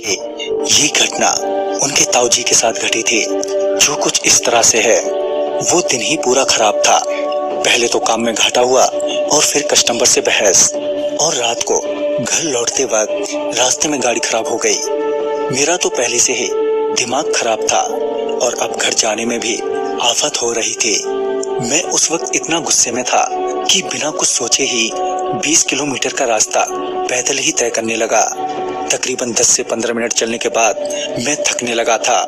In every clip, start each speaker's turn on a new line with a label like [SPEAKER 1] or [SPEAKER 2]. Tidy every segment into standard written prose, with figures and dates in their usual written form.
[SPEAKER 1] ये घटना उनके ताऊजी के साथ घटी थी, जो कुछ इस तरह से है। वो दिन ही पूरा खराब था। पहले तो काम में घाटा हुआ और फिर कस्टमर से बहस, और रात को घर लौटते वक्त रास्ते में गाड़ी खराब हो गई। मेरा तो पहले से ही दिमाग खराब था और अब घर जाने में भी आफत हो रही थी। मैं उस वक्त इतना गुस्से में था कि बिना कुछ सोचे ही 20 किलोमीटर का रास्ता पैदल ही तय करने लगा। तकरीबन 10 से 15 मिनट चलने के बाद मैं थकने लगा था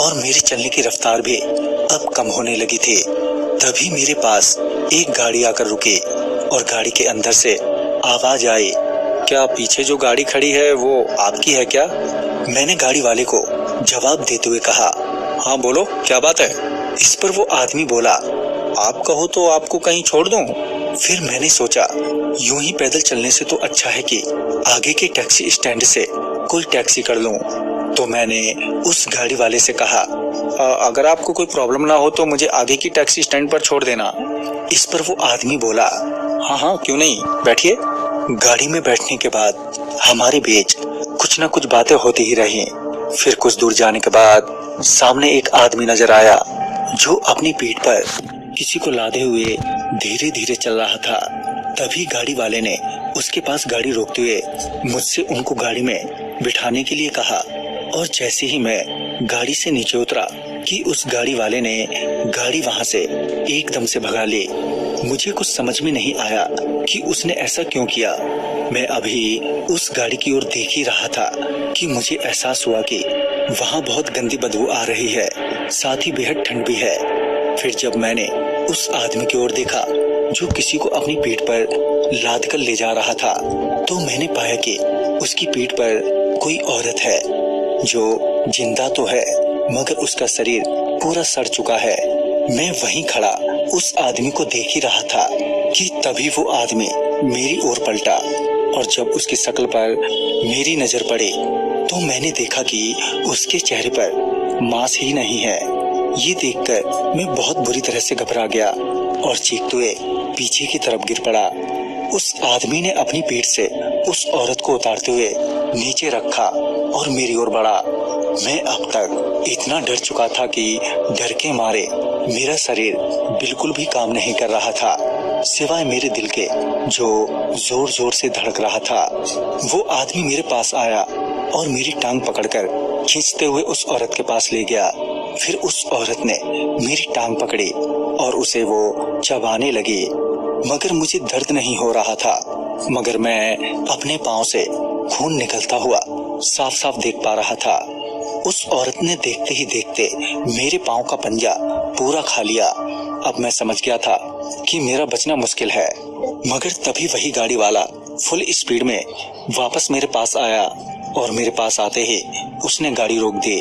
[SPEAKER 1] और मेरी चलने की रफ्तार भी अब कम होने लगी थी। तभी मेरे पास एक गाड़ी आकर रुकी और गाड़ी के अंदर से आवाज आई, क्या पीछे जो गाड़ी खड़ी है वो आपकी है क्या? मैंने गाड़ी वाले को जवाब देते हुए कहा, हाँ बोलो क्या बात है? इस पर वो आदमी बोला, आप कहो तो आपको कहीं छोड़ दूं? फिर मैंने सोचा यूं ही पैदल चलने से तो अच्छा है कि आगे के टैक्सी स्टैंड से कोई टैक्सी कर लूं। तो मैंने उस गाड़ी वाले से कहा, अगर आपको कोई प्रॉब्लम ना हो तो मुझे आगे की टैक्सी स्टैंड पर छोड़ देना। इस पर वो आदमी बोला, हाँ हाँ क्यों नहीं, बैठिए। गाड़ी में बैठने के बाद हमारे बीच कुछ न कुछ बातें होती ही रही। फिर कुछ दूर जाने के बाद सामने एक आदमी नजर आया जो अपनी पीठ पर किसी को लादे हुए धीरे धीरे चल रहा था। तभी गाड़ी वाले ने उसके पास गाड़ी रोकते हुए मुझसे उनको गाड़ी में बिठाने के लिए कहा, और जैसे ही मैं गाड़ी से नीचे उतरा कि उस गाड़ी वाले ने गाड़ी वहां से एकदम से भगा ली। मुझे कुछ समझ में नहीं आया कि उसने ऐसा क्यों किया। मैं अभी उस गाड़ी की ओर देख ही रहा था कि मुझे एहसास हुआ कि वहां बहुत गंदी बदबू आ रही है, साथ ही बेहद ठंड भी है। फिर जब मैंने उस आदमी की ओर देखा जो किसी को अपनी पीठ पर लाद कर ले जा रहा था, तो मैंने पाया कि उसकी पीठ पर कोई औरत है जो जिंदा तो है मगर उसका शरीर पूरा सड़ चुका है। मैं वहीं खड़ा उस आदमी को देख ही रहा था कि तभी वो आदमी मेरी ओर पलटा, और जब उसकी शक्ल पर मेरी नजर पड़ी तो मैंने देखा कि उसके चेहरे पर मांस ही नहीं है। ये देखकर मैं बहुत बुरी तरह से घबरा गया और चीखते हुए पीछे की तरफ गिर पड़ा। उस आदमी ने अपनी पीठ से उस औरत को उतारते हुए नीचे रखा और मेरी ओर बढ़ा। मैं अब तक इतना डर चुका था कि डर के मारे मेरा शरीर बिल्कुल भी काम नहीं कर रहा था, सिवाय मेरे दिल के जो जोर जोर से धड़क रहा था। वो आदमी मेरे पास आया और मेरी टांग पकड़कर खींचते हुए उस औरत के पास ले गया। फिर उस औरत ने मेरी टांग पकड़ी और उसे वो चबाने लगी, मगर मुझे दर्द नहीं हो रहा था, मगर मैं अपने पांव से खून निकलता हुआ साफ साफ देख पा रहा था। उस औरत ने देखते ही देखते मेरे पांव का पंजा पूरा खा लिया। अब मैं समझ गया था कि मेरा बचना मुश्किल है, मगर तभी वही गाड़ी वाला फुल स्पीड में वापस मेरे पास आया, और मेरे पास आते ही उसने गाड़ी रोक दी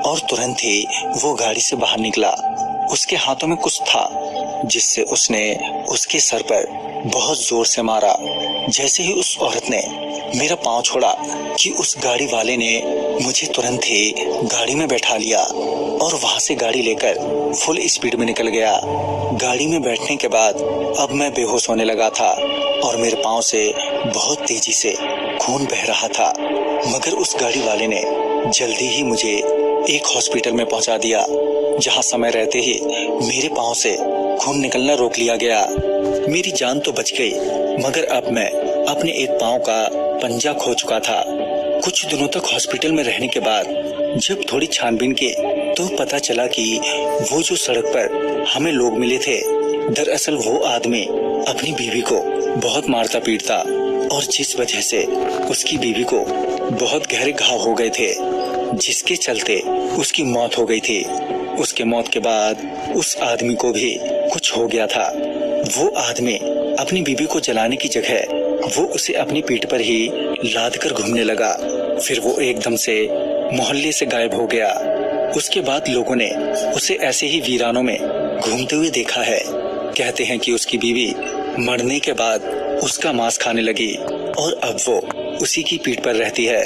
[SPEAKER 1] और तुरंत ही वो गाड़ी से बाहर निकला। उसके हाथों में कुछ था जिससे उसने उसके सर पर बहुत जोर से मारा। जैसे ही उस औरत ने मेरा पांव छोड़ा कि उस गाड़ी वाले ने मुझे तुरंत ही गाड़ी में बैठा लिया और वहां से गाड़ी लेकर फुल स्पीड में निकल गया। गाड़ी में बैठने के बाद अब मैं बेहोश होने लगा था और मेरे पांव से बहुत तेजी से खून बह रहा था, मगर उस गाड़ी वाले ने जल्दी ही मुझे एक हॉस्पिटल में पहुंचा दिया, जहां समय रहते ही मेरे पांव से खून निकलना रोक लिया गया। मेरी जान तो बच गई, मगर अब मैं अपने एक पांव का पंजा खो चुका था। कुछ दिनों तक हॉस्पिटल में रहने के बाद जब थोड़ी छानबीन की तो पता चला कि वो जो सड़क पर हमें लोग मिले थे, दरअसल वो आदमी अपनी बीवी को बहुत मारता पीटता, और जिस वजह से उसकी बीवी को बहुत गहरे घाव हो गए थे, जिसके चलते उसकी मौत हो गई थी। उसके मौत के बाद उस आदमी को भी कुछ हो गया था। वो आदमी अपनी बीवी को जलाने की जगह वो उसे अपनी पीठ पर ही लाद कर घूमने लगा। फिर वो एकदम से मोहल्ले से गायब हो गया। उसके बाद लोगों ने उसे ऐसे ही वीरानों में घूमते हुए देखा है। कहते हैं कि उसकी बीवी मरने के बाद उसका मांस खाने लगी और अब वो उसी की पीठ पर रहती है।